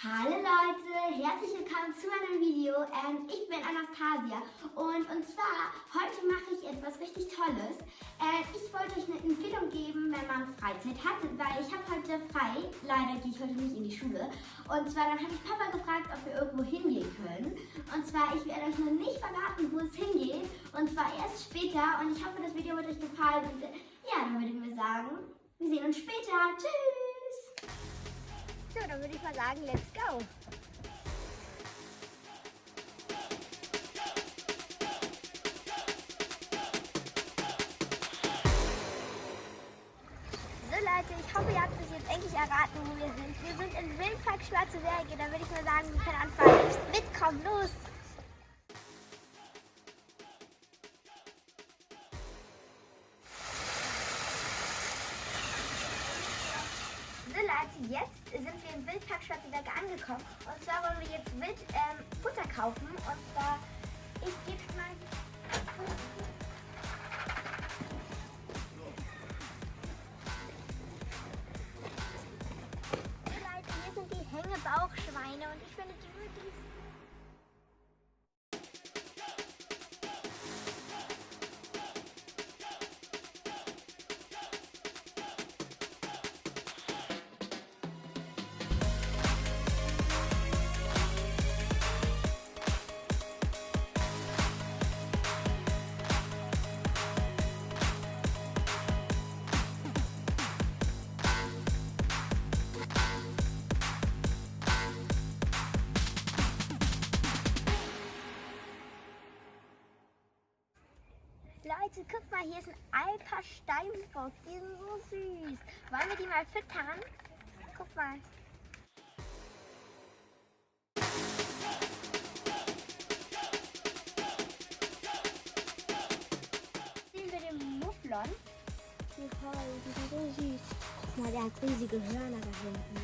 Hallo Leute, herzlich willkommen zu meinem Video. Ich bin Anastasia und zwar heute mache ich etwas richtig Tolles. Ich wollte euch eine Empfehlung geben, wenn man Freizeit hat, weil ich habe heute frei. Leider gehe ich heute nicht in die Schule. Und zwar dann habe ich Papa gefragt, ob wir irgendwo hingehen können. Und zwar, ich werde euch noch nicht verraten, wo es hingeht. Und zwar erst später. Und ich hoffe, das Video wird euch gefallen. Und ja, dann würde ich mir sagen, wir sehen uns später. Tschüss! So, dann würde ich mal sagen, let's go! So Leute, ich hoffe, ihr habt es jetzt endlich erraten, wo wir sind. Wir sind im Wildpark Schwarze Berge. Dann würde ich mal sagen, wir können anfangen. Mitkommen, los! So Leute, jetzt sind wir im Wildpark Schwarze Berge angekommen. Und zwar wollen wir jetzt Futter kaufen. Und zwar, ich gebe mal... So Leute, hier sind die Hängebauchschweine und ich finde die wirklich... Leute, guck mal, hier ist ein alter Steinbock. Die sind so süß. Wollen wir die mal füttern? Guck mal. Sehen wir den Mufflon? Wie toll, die sind so süß. Guck mal, der hat riesige Hörner da hinten.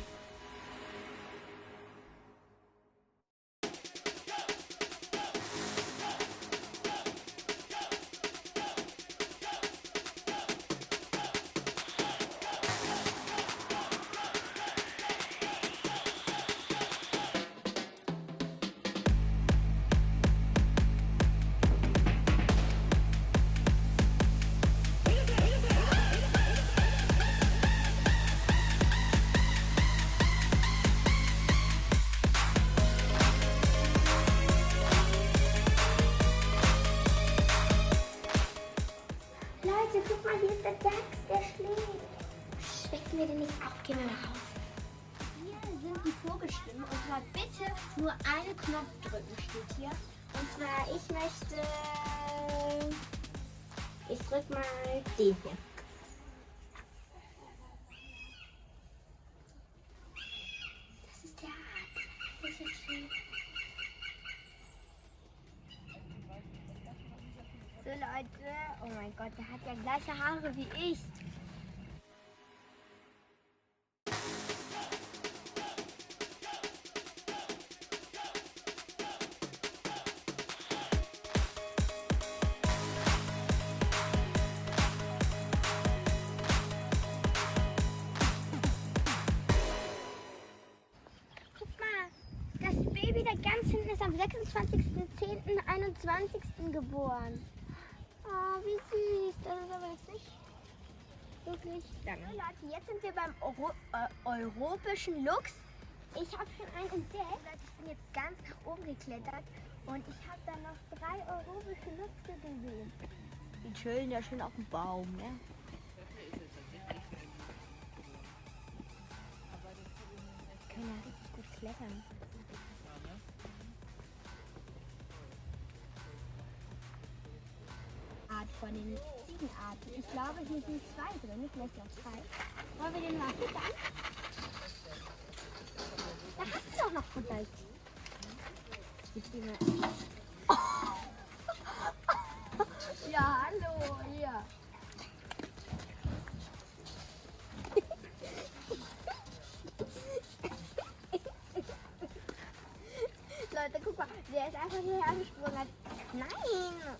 Leute, guck mal, hier ist der Dachs, der schläft. Schrecken wir den nicht auf, gehen wir nach Hause. Hier sind die Vogelstimmen und zwar bitte nur einen Knopf drücken, steht hier. Und zwar, ich drück mal den hier. Das ist der Hart. Das ist jetzt schön. So Leute, oh mein Gott, der hat ja gleiche Haare wie ich. Guck mal, das Baby da ganz hinten ist am 26.10.21. geboren. Oh, wie süß. Das ist aber jetzt nicht wirklich lang. So, Leute, jetzt sind wir beim Europischen Luchs. Ich habe schon einen entdeckt. Ich bin jetzt ganz nach oben geklettert und ich habe da noch 3 Europische Luchse gesehen. Die chillen ja schon auf dem Baum, ne? Die können ja richtig gut klettern. Von den Ziegenarten. Ich glaube, hier sind 2 drin, vielleicht auch 3. Wollen wir den mal füttern? Da hast du doch noch Futter. Ja, hallo, hier. Leute, guck mal, der ist einfach hierher angesprungen. Nein!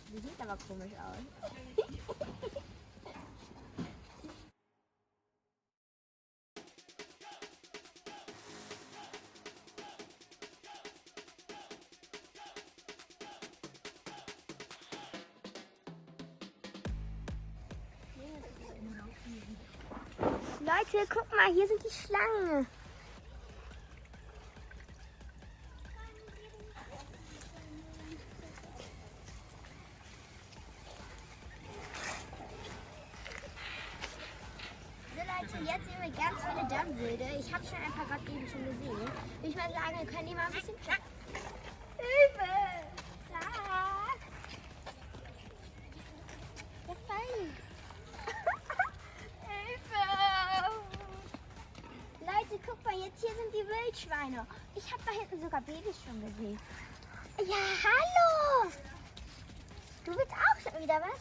Die sieht aber komisch aus. Leute, guck mal, hier sind die Schlangen. So Leute, jetzt sehen wir ganz viele Dammwilde. Ich habe schon ein paar gerade eben schon gesehen. Ich würde sagen, wir können die mal ein bisschen... Hilfe! Da! Gefallen! Leute, guck mal, jetzt hier sind die Wildschweine. Ich habe da hinten sogar Babys schon gesehen. Ja, hallo! Du willst auch schon wieder was?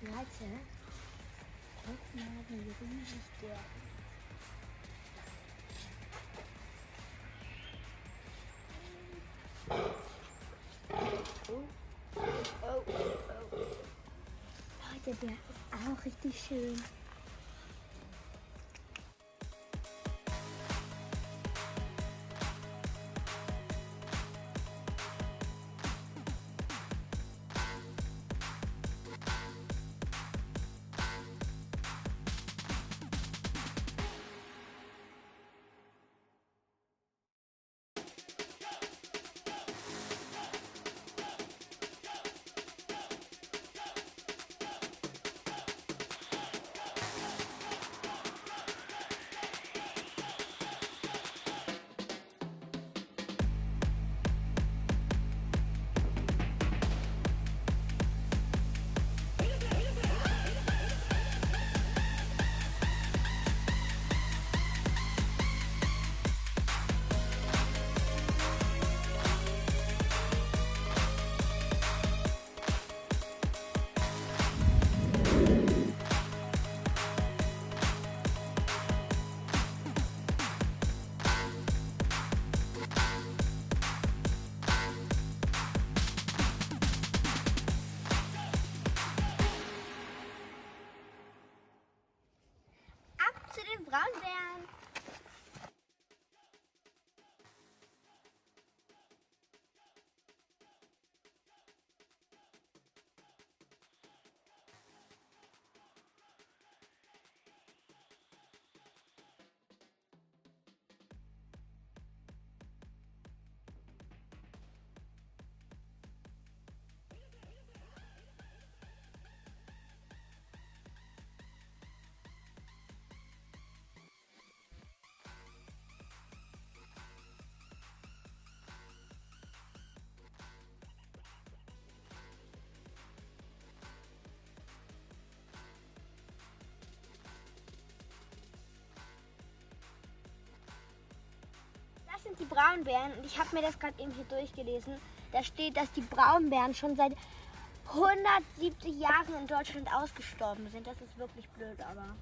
Leute, guck mal, wie riesig der Leute, der ist auch richtig schön. Zu den Braunbären. Das sind die Braunbären und ich habe mir das gerade eben hier durchgelesen. Da steht, dass die Braunbären schon seit 170 Jahren in Deutschland ausgestorben sind. Das ist wirklich blöd, aber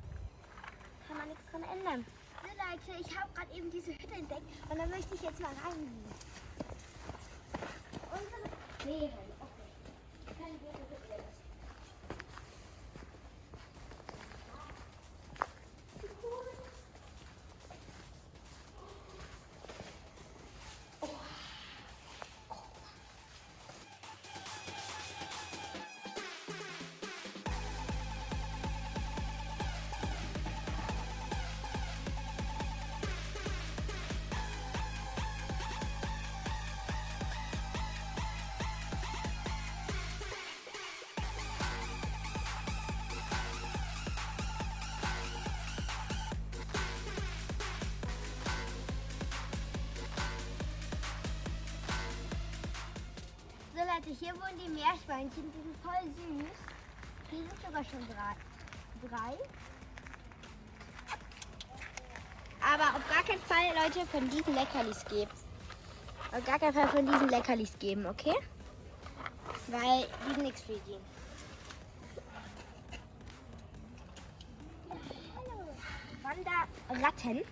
kann man nichts dran ändern. So Leute, ich habe gerade eben diese Hütte entdeckt und da möchte ich jetzt mal reingehen. Unsere Bären, okay. Keine Bären, bitte. So Leute, hier wohnen die Meerschweinchen, die sind voll süß. Hier sind sogar schon drei. Aber auf gar keinen Fall, Leute, von diesen Leckerlis geben. Auf gar keinen Fall von diesen Leckerlis geben, okay? Weil die sind nichts für die. Wanderratten.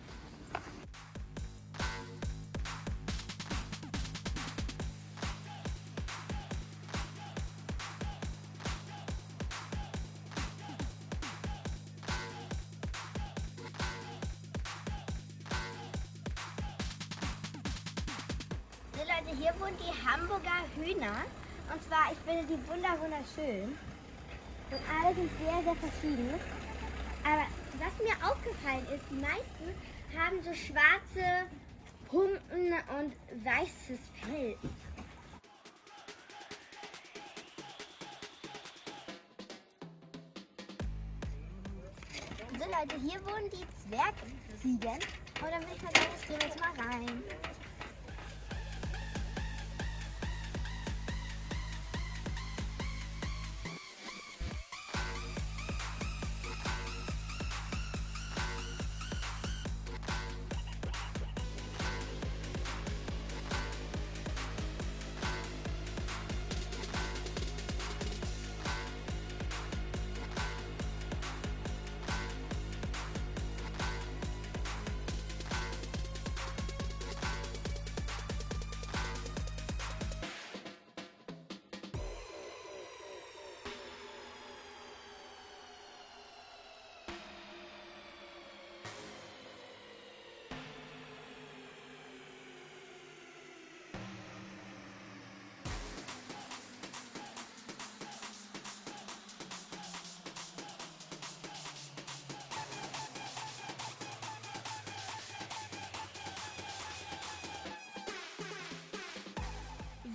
Leute, hier wohnen die Hamburger Hühner. Und zwar, ich finde die wunderschön. Und alle sind sehr, sehr verschieden. Aber was mir aufgefallen ist, die meisten haben so schwarze Punkten und weißes Fell. So Leute, hier wohnen die Zwergziegen. Und dann würde ich mal sagen, ich gehe jetzt mal rein.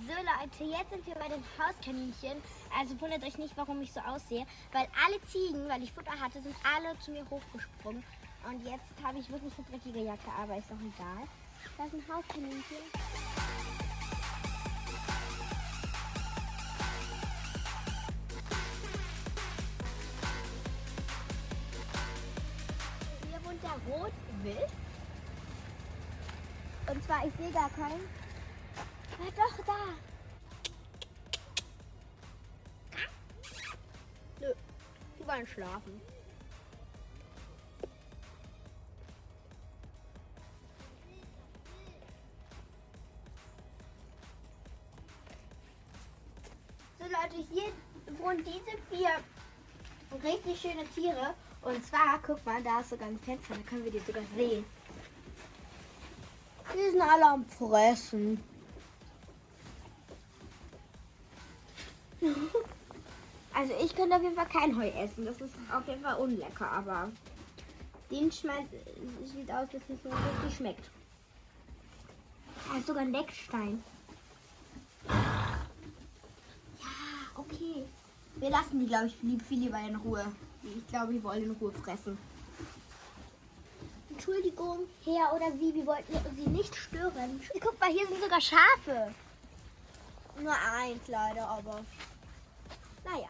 So Leute, jetzt sind wir bei den Hauskaninchen. Also wundert euch nicht, warum ich so aussehe. Weil alle Ziegen, weil ich Futter hatte, sind alle zu mir hochgesprungen. Und jetzt habe ich wirklich eine dreckige Jacke, aber ist doch egal. Da ist ein Hauskaninchen. Hier wohnt der Rotwild. Und zwar, ich sehe gar keinen. Ah, doch, da. Nö, die wollen schlafen. So Leute, hier wohnen diese 4 richtig schöne Tiere. Und zwar, guck mal, da ist sogar ein Fenster, da können wir die sogar sehen. Die sind alle am Fressen. Also ich könnte auf jeden Fall kein Heu essen. Das ist auf jeden Fall unlecker, aber den sieht aus, dass es so richtig schmeckt. Da ist sogar ein Leckstein. Ja, okay. Wir lassen die, glaube ich, viel lieber in Ruhe. Ich glaube, die wollen in Ruhe fressen. Entschuldigung, Herr oder Sie, wir wollten Sie nicht stören. Guck mal, hier sind sogar Schafe. Nur eins leider, aber naja.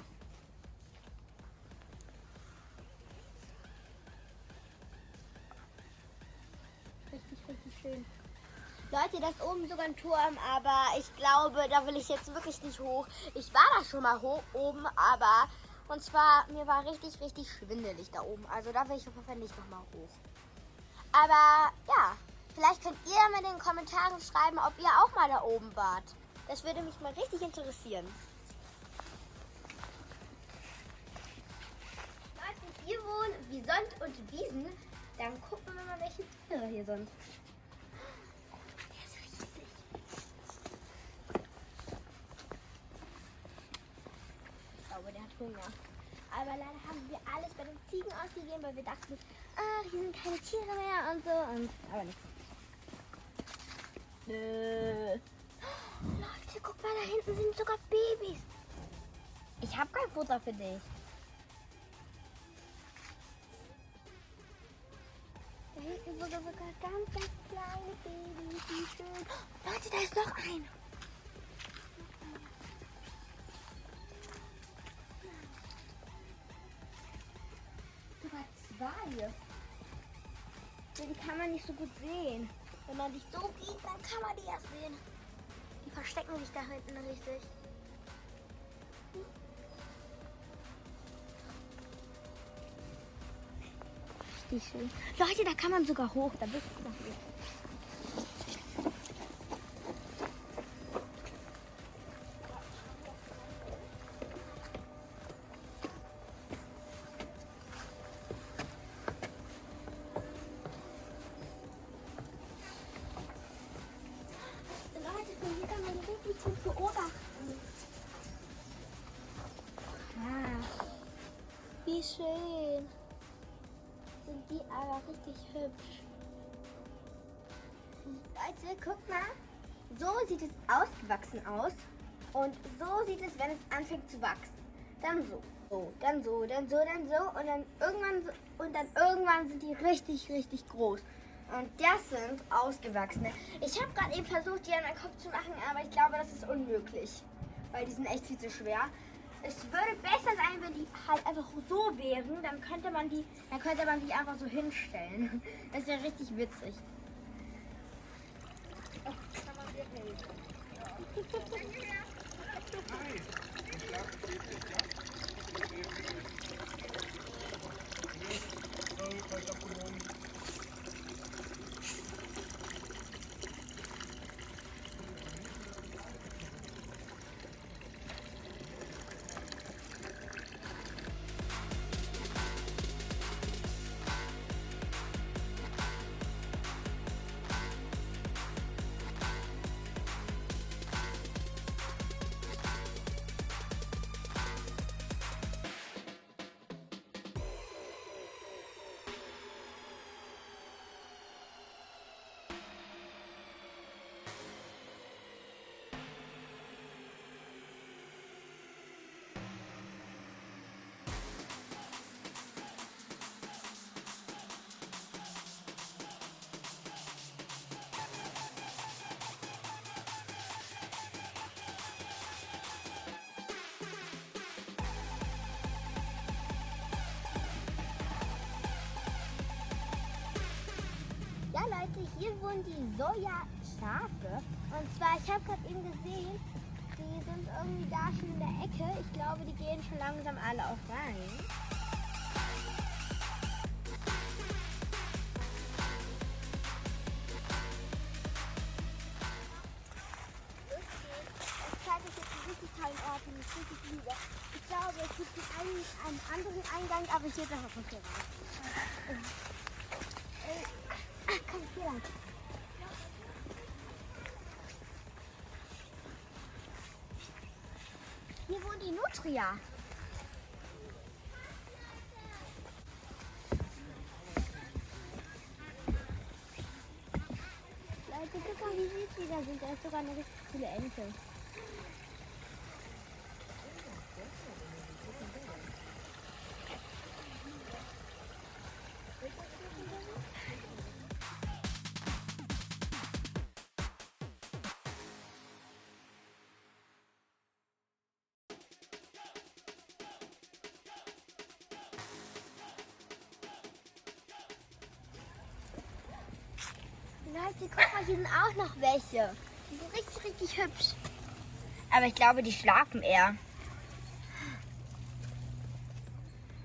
Richtig schön. Leute, da ist oben sogar ein Turm, aber ich glaube, da will ich jetzt wirklich nicht hoch. Ich war da schon mal hoch oben, aber und zwar, mir war richtig schwindelig da oben. Also da will ich auf jeden Fall nicht nochmal hoch. Aber ja, vielleicht könnt ihr mal in den Kommentaren schreiben, ob ihr auch mal da oben wart. Das würde mich mal richtig interessieren. Leute, hier wohnen wie Sand und Wiesen. Dann gucken wir mal, welche Tiere hier sind. Der ist riesig. Ich glaube, der hat Hunger. Aber leider haben wir alles bei den Ziegen ausgegeben, weil wir dachten, hier sind keine Tiere mehr und so. Aber nicht. Leute, guck mal, da hinten sind sogar Babys. Ich habe kein Futter für dich. Da hinten sogar ganz kleine Babys. Wie schön. Leute, da ist noch ein. Sogar 2. Ja, die kann man nicht so gut sehen. Wenn man dich so biegt, dann kann man die erst sehen. Die verstecken sich da hinten richtig. Richtig schön. Leute, da kann man sogar hoch. Da bist du noch nicht. Leute, von hier kann schön. Sind die aber richtig hübsch. Leute, guck mal. So sieht es ausgewachsen aus. Und so sieht es, wenn es anfängt zu wachsen. Dann so, dann so, dann so, dann so. Und dann irgendwann sind die richtig, richtig groß. Und das sind ausgewachsene. Ich habe gerade eben versucht, die an meinen Kopf zu machen, aber ich glaube, das ist unmöglich. Weil die sind echt viel zu schwer. Es würde besser sein, wenn die halt einfach so wären. Dann könnte man die einfach so hinstellen. Das wäre richtig witzig. Ja Leute, hier wohnen die Sojaschafe. Und zwar, ich habe gerade eben gesehen, die sind irgendwie da schon in der Ecke. Ich glaube, die gehen schon langsam alle auch rein. Ich zeige euch jetzt einen richtig tollen Ort, den ich richtig liebe. Ich glaube, es gibt einen anderen Eingang, aber ich gehe da auch nicht rein. Komm, hier lang. Hier wohnt die Nutria. Leute, guck mal, wie süß die da sind. Da ist sogar eine richtig coole Ente. Leute, guck mal, hier sind auch noch welche. Die sind richtig, richtig hübsch. Aber ich glaube, die schlafen eher.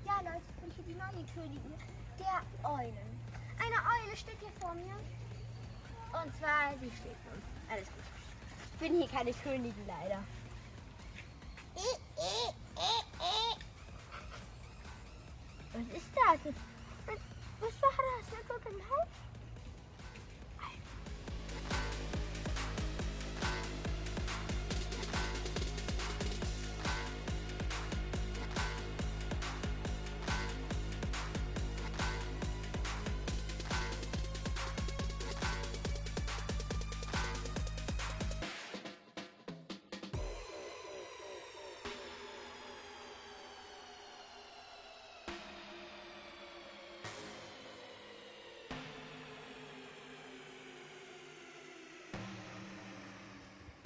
Ja, Leute, ich bin hier die neue Königin der Eulen. Eine Eule steht hier vor mir. Und zwar, sie steht nun. Alles gut. Ich bin hier keine Königin, leider. Was ist das? Was war das? Na, guck mal.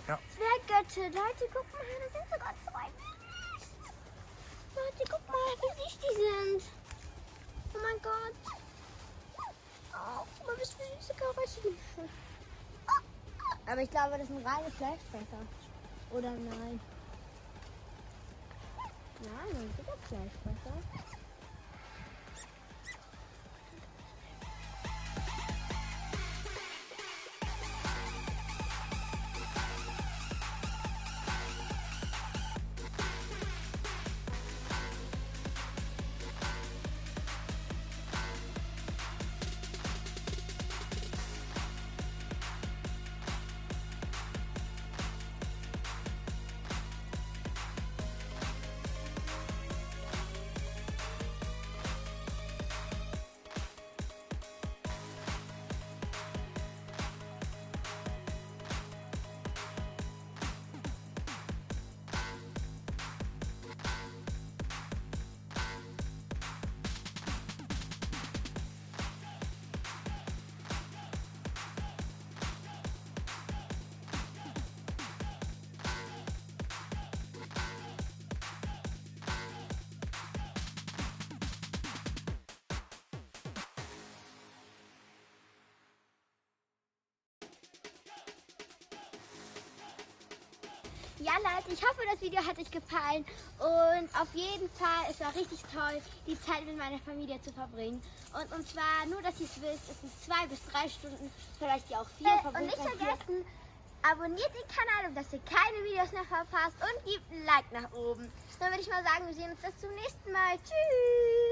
Ja. Zwerggötte, Leute, guck mal, da sind sogar zwei. Leute, guck mal, wie süß die sind. Oh mein Gott. Oh, guck mal, wie süße Karottchen. Aber ich glaube, das sind reine Fleischfresser. Oder nein? Nein, das sind doch Fleischfresser. Ja, Leute, ich hoffe, das Video hat euch gefallen und auf jeden Fall, es war richtig toll, die Zeit mit meiner Familie zu verbringen. Und zwar, nur dass ihr es wisst, es sind 2 bis 3 Stunden, vielleicht ja auch 4 verbunden. Und nicht vergessen, abonniert den Kanal, dass ihr keine Videos mehr verpasst und gebt ein Like nach oben. Dann würde ich mal sagen, wir sehen uns bis zum nächsten Mal. Tschüss!